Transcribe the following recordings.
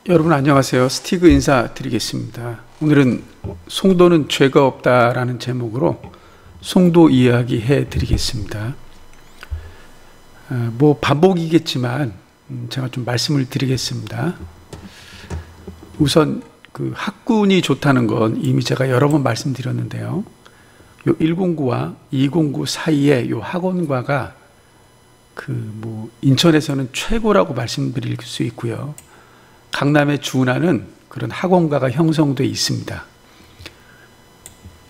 여러분 안녕하세요. 스티그 인사드리겠습니다. 오늘은 송도는 죄가 없다라는 제목으로 송도 이야기 해드리겠습니다. 반복이겠지만 제가 좀 말씀을 드리겠습니다. 우선 그 학군이 좋다는 건 이미 제가 여러 번 말씀드렸는데요. 요 109와 209 사이에 요 학원과가 인천에서는 최고라고 말씀드릴 수 있고요. 강남의 준하는 그런 학원가가 형성되어 있습니다.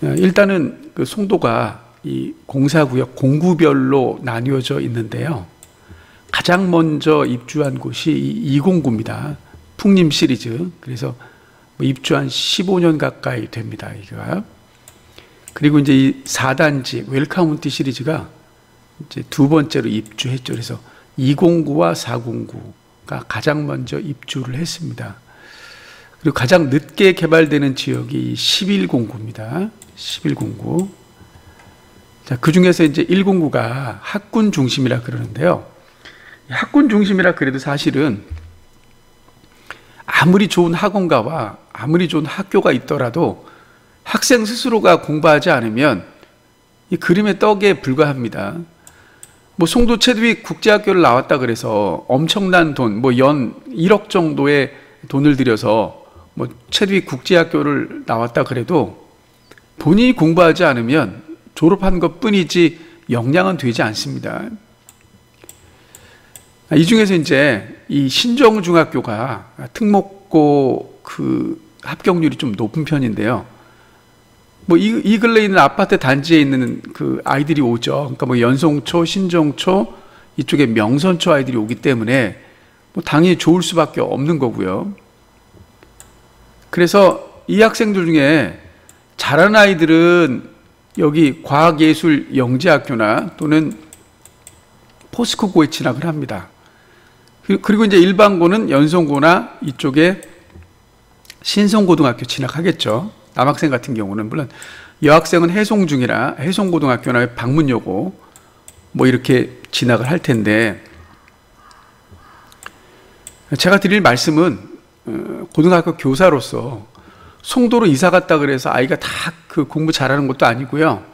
일단은 그 송도가 이 공사구역 공구별로 나뉘어져 있는데요. 가장 먼저 입주한 곳이 209입니다. 풍림 시리즈. 그래서 입주한 15년 가까이 됩니다. 이가. 그리고 이제 이 4단지 웰카운티 시리즈가 이제 두 번째로 입주했죠. 그래서 209와 409. 가 가장 먼저 입주를 했습니다. 그리고 가장 늦게 개발되는 지역이 1109입니다. 1109. 자, 그 중에서 이제 109가 학군 중심이라 그러는데요. 학군 중심이라 그래도 사실은 아무리 좋은 학원가와 아무리 좋은 학교가 있더라도 학생 스스로가 공부하지 않으면 이 그림의 떡에 불과합니다. 송도 체드윅 국제학교를 나왔다 그래서 엄청난 돈, 연 1억 정도의 돈을 들여서 체드윅 국제학교를 나왔다 그래도 본인이 공부하지 않으면 졸업한 것 뿐이지 역량은 되지 않습니다. 이 중에서 이제 이 신정중학교가 특목고 합격률이 좀 높은 편인데요. 이 근래에 있는 아파트 단지에 있는 그 아이들이 오죠. 그러니까 연송초, 신정초, 이쪽에 명선초 아이들이 오기 때문에 당연히 좋을 수밖에 없는 거고요. 그래서 이 학생들 중에 잘하는 아이들은 여기 과학예술영재학교나 또는 포스코고에 진학을 합니다. 그리고 이제 일반고는 연송고나 이쪽에 신성고등학교 진학하겠죠. 남학생 같은 경우는 물론 여학생은 해송중이라 해송고등학교나 방문여고 이렇게 진학을 할 텐데, 제가 드릴 말씀은 고등학교 교사로서 송도로 이사 갔다 그래서 아이가 다 그 공부 잘하는 것도 아니고요.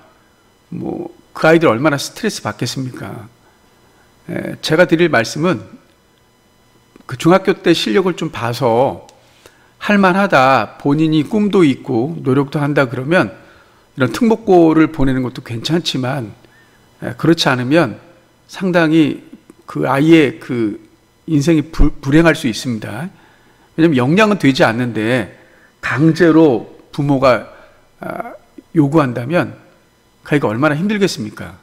그 아이들 얼마나 스트레스 받겠습니까? 제가 드릴 말씀은 그 중학교 때 실력을 좀 봐서 할만하다, 본인이 꿈도 있고 노력도 한다 그러면 이런 특목고를 보내는 것도 괜찮지만, 그렇지 않으면 상당히 그 아이의 그 인생이 불행할 수 있습니다. 왜냐하면 역량은 되지 않는데 강제로 부모가 요구한다면 그 아이가 얼마나 힘들겠습니까?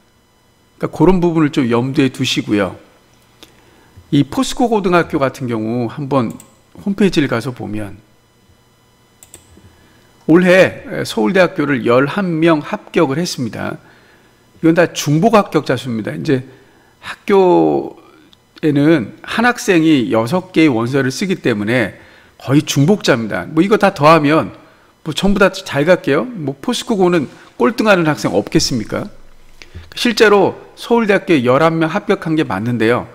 그러니까 그런 부분을 좀 염두에 두시고요. 이 포스코 고등학교 같은 경우 한번 홈페이지를 가서 보면 올해 서울대학교를 11명 합격을 했습니다. 이건 다 중복 합격자 수입니다. 이제 학교에는 한 학생이 6개의 원서를 쓰기 때문에 거의 중복자입니다. 이거 다 더하면 전부 다 잘 갈게요. 포스코고는 꼴등하는 학생 없겠습니까? 실제로 서울대학교에 11명 합격한 게 맞는데요.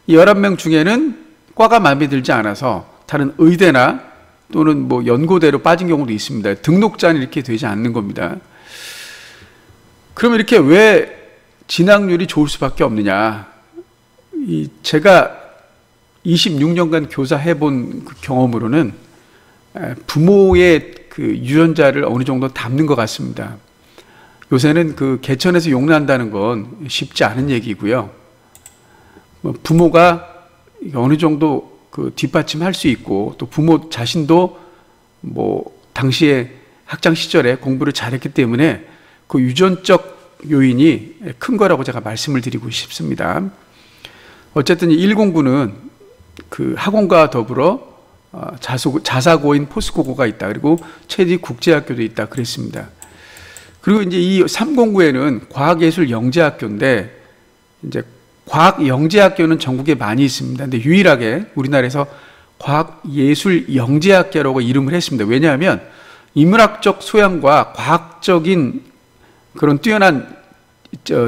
이 11명 중에는 과가 마음에 들지 않아서 다른 의대나 또는 연고대로 빠진 경우도 있습니다. 등록자는 이렇게 되지 않는 겁니다. 그러면 이렇게 왜 진학률이 좋을 수밖에 없느냐? 제가 26년간 교사해본 그 경험으로는 부모의 그 유전자를 어느 정도 담는 것 같습니다. 요새는 그 개천에서 용난다는 건 쉽지 않은 얘기고요. 부모가 어느 정도 그 뒷받침할 수 있고, 또 부모 자신도 당시에 학창 시절에 공부를 잘했기 때문에 그 유전적 요인이 큰 거라고 제가 말씀을 드리고 싶습니다. 어쨌든 109는 그 학원과 더불어 자사고인 포스코고가 있다. 그리고 체드윅 국제학교도 있다. 그랬습니다. 그리고 이제 이 309에는 과학예술영재학교인데, 이제 과학영재학교는 전국에 많이 있습니다. 근데 유일하게 우리나라에서 과학예술영재학교라고 이름을 했습니다. 왜냐하면 인문학적 소양과 과학적인 그런 뛰어난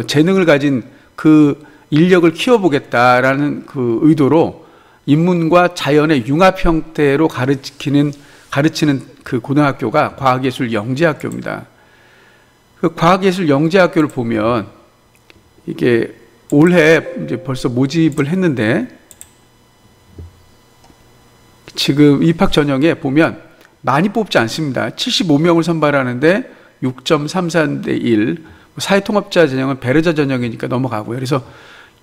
재능을 가진 그 인력을 키워보겠다라는 그 의도로 인문과 자연의 융합 형태로 가르치는 그 고등학교가 과학예술 영재학교입니다. 그 과학예술 영재학교를 보면 이게 올해 이제 벌써 모집을 했는데 지금 입학 전형에 보면 많이 뽑지 않습니다. 75명을 선발하는데 6.33대 1, 사회통합자 전형은 베르자 전형이니까 넘어가고요. 그래서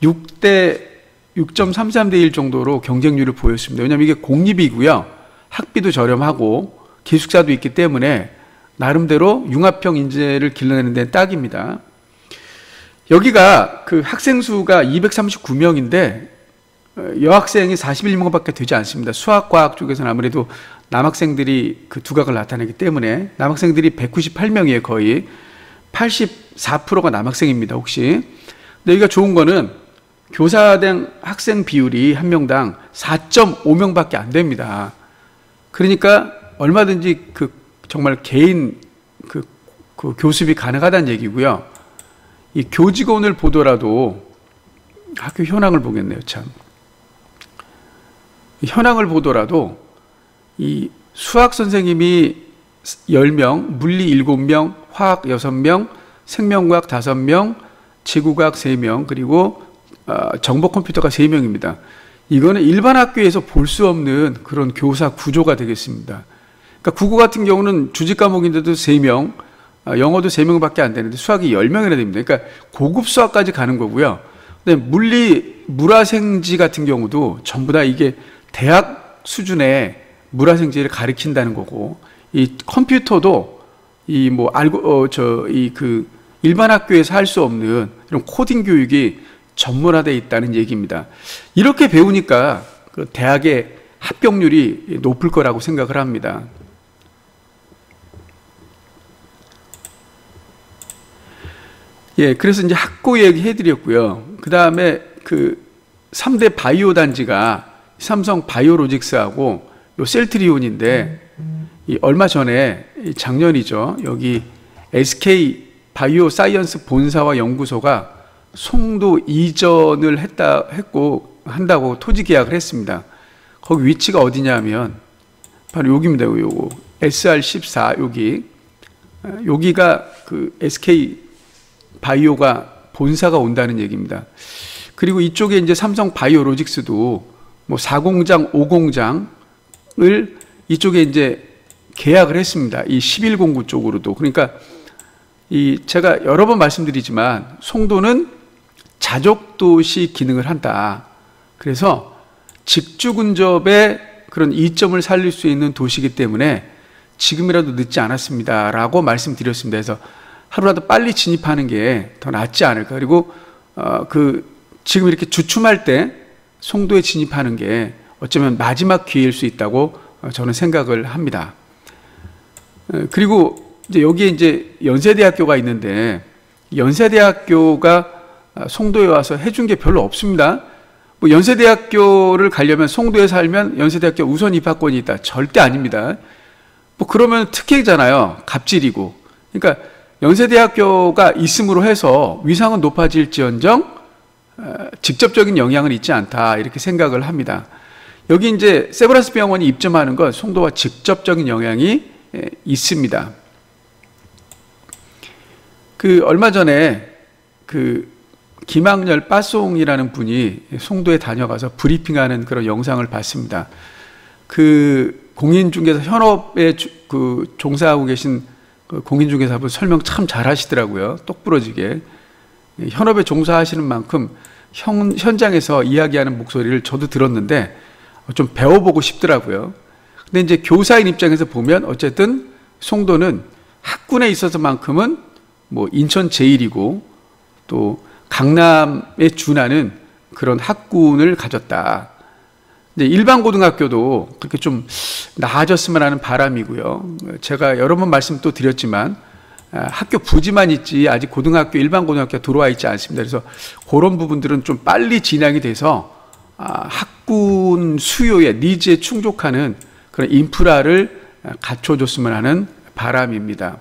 6.33대 1 정도로 경쟁률을 보였습니다. 왜냐하면 이게 공립이고요. 학비도 저렴하고 기숙사도 있기 때문에 나름대로 융합형 인재를 길러내는 데는 딱입니다. 여기가 그 학생 수가 239명인데 여학생이 41명밖에 되지 않습니다. 수학과학 쪽에서는 아무래도 남학생들이 그 두각을 나타내기 때문에 남학생들이 198명이에요. 거의 84%가 남학생입니다. 혹시. 근데 여기가 좋은 거는 교사당 학생 비율이 한 명당 4.5명밖에 안 됩니다. 그러니까 얼마든지 그 정말 개인 그 교습이 가능하다는 얘기고요. 이 교직원을 보더라도 학교 현황을 보겠네요. 참. 현황을 보더라도 이 수학 선생님이 10명, 물리 7명, 화학 6명, 생명과학 5명, 지구과학 3명, 그리고 정보 컴퓨터가 3명입니다. 이거는 일반 학교에서 볼 수 없는 그런 교사 구조가 되겠습니다. 그러니까 국어 같은 경우는 주직 과목인데도 3명, 영어도 3명밖에 안 되는데 수학이 10명이나 됩니다. 그러니까 고급 수학까지 가는 거고요. 근데 물화생지 같은 경우도 전부 다 이게 대학 수준의 물화생지를 가리킨다는 거고, 이 컴퓨터도 일반 학교에서 할 수 없는 이런 코딩 교육이 전문화되어 있다는 얘기입니다. 이렇게 배우니까 그 대학의 합격률이 높을 거라고 생각을 합니다. 예, 그래서 이제 학고 얘기해 드렸고요. 그 다음에 그 3대 바이오 단지가 삼성 바이오로직스하고 요 셀트리온인데, 얼마 전에 작년이죠. 여기 SK 바이오 사이언스 본사와 연구소가 송도 이전을 한다고 토지 계약을 했습니다. 거기 위치가 어디냐면 바로 여기입니다. 요거 SR14 여기가 그 SK 바이오가 본사가 온다는 얘기입니다. 그리고 이쪽에 이제 삼성 바이오로직스도 뭐 4공장, 5공장을 이쪽에 이제 계약을 했습니다. 이 11공구 쪽으로도. 그러니까 제가 여러 번 말씀드리지만 송도는 자족도시 기능을 한다. 그래서 직주근접의 그런 이점을 살릴 수 있는 도시이기 때문에 지금이라도 늦지 않았습니다. 라고 말씀드렸습니다. 그래서 하루라도 빨리 진입하는 게 더 낫지 않을까. 그리고 지금 이렇게 주춤할 때 송도에 진입하는 게 어쩌면 마지막 기회일 수 있다고 저는 생각을 합니다. 그리고 이제 여기에 이제 연세대학교가 있는데, 연세대학교가 송도에 와서 해준 게 별로 없습니다. 뭐 연세대학교를 가려면 송도에 살면 연세대학교 우선 입학권이 있다. 절대 아닙니다. 뭐 그러면 특혜잖아요. 갑질이고. 그러니까 연세대학교가 있음으로 해서 위상은 높아질지언정 직접적인 영향은 있지 않다. 이렇게 생각을 합니다. 여기 이제 세브란스 병원이 입점하는 건 송도와 직접적인 영향이 있습니다. 얼마 전에 김학렬 빠송이라는 분이 송도에 다녀가서 브리핑하는 그런 영상을 봤습니다. 공인중개사 현업에 종사하고 계신 공인중개사분 설명 참 잘 하시더라고요. 똑부러지게. 현업에 종사하시는 만큼 현장에서 이야기하는 목소리를 저도 들었는데 좀 배워보고 싶더라고요. 근데 이제 교사인 입장에서 보면 어쨌든 송도는 학군에 있어서만큼은 뭐 인천 제1이고 또 강남에 준하는 그런 학군을 가졌다. 이제 일반 고등학교도 그렇게 좀 나아졌으면 하는 바람이고요. 제가 여러 번 말씀 또 드렸지만 학교 부지만 있지 아직 일반 고등학교가 들어와 있지 않습니다. 그래서 그런 부분들은 좀 빨리 진행이 돼서 학군 수요의 니즈에 충족하는 그런 인프라를 갖춰줬으면 하는 바람입니다.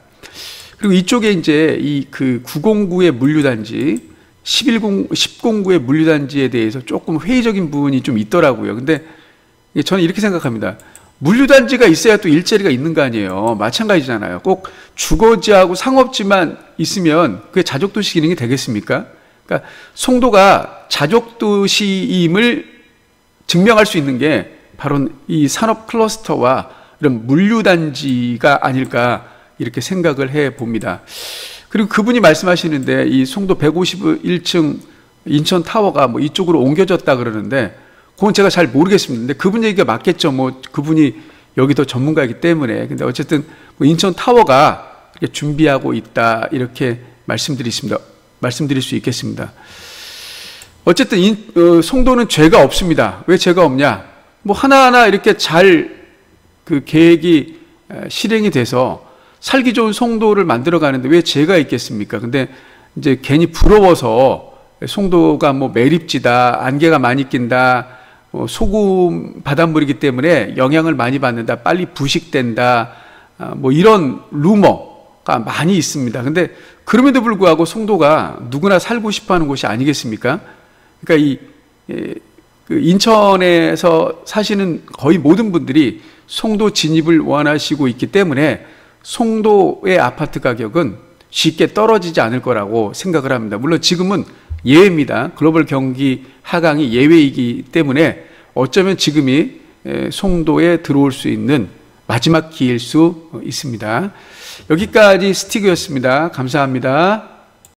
그리고 이쪽에 이제 909의 물류단지, 10공구의 물류단지에 대해서 조금 회의적인 부분이 좀 있더라고요. 근데 저는 이렇게 생각합니다. 물류단지가 있어야 또 일자리가 있는 거 아니에요. 마찬가지잖아요. 꼭 주거지하고 상업지만 있으면 그게 자족도시 기능이 되겠습니까? 그러니까 송도가 자족도시임을 증명할 수 있는 게 바로 이 산업 클러스터와 이런 물류단지가 아닐까 이렇게 생각을 해 봅니다. 그리고 그분이 말씀하시는데 이 송도 151층 인천타워가 뭐 이쪽으로 옮겨졌다 그러는데 그건 제가 잘 모르겠습니다. 근데 그분 얘기가 맞겠죠. 뭐 그분이 여기 더 전문가이기 때문에. 근데 어쨌든 뭐 인천타워가 이렇게 준비하고 있다 이렇게 말씀드릴 수 있겠습니다. 어쨌든 송도는 죄가 없습니다. 왜 죄가 없냐? 뭐 하나하나 이렇게 잘 그 계획이 실행이 돼서 살기 좋은 송도를 만들어 가는데 왜 죄가 있겠습니까? 근데 이제 괜히 부러워서 송도가 뭐 매립지다, 안개가 많이 낀다, 소금 바닷물이기 때문에 영향을 많이 받는다, 빨리 부식된다, 뭐 이런 루머가 많이 있습니다. 근데 그럼에도 불구하고 송도가 누구나 살고 싶어 하는 곳이 아니겠습니까? 그러니까 그 인천에서 사시는 거의 모든 분들이 송도 진입을 원하시고 있기 때문에 송도의 아파트 가격은 쉽게 떨어지지 않을 거라고 생각을 합니다. 물론 지금은 예외입니다. 글로벌 경기 하강이 예외이기 때문에 어쩌면 지금이 송도에 들어올 수 있는 마지막 기회일 수 있습니다. 여기까지 스티그였습니다. 감사합니다.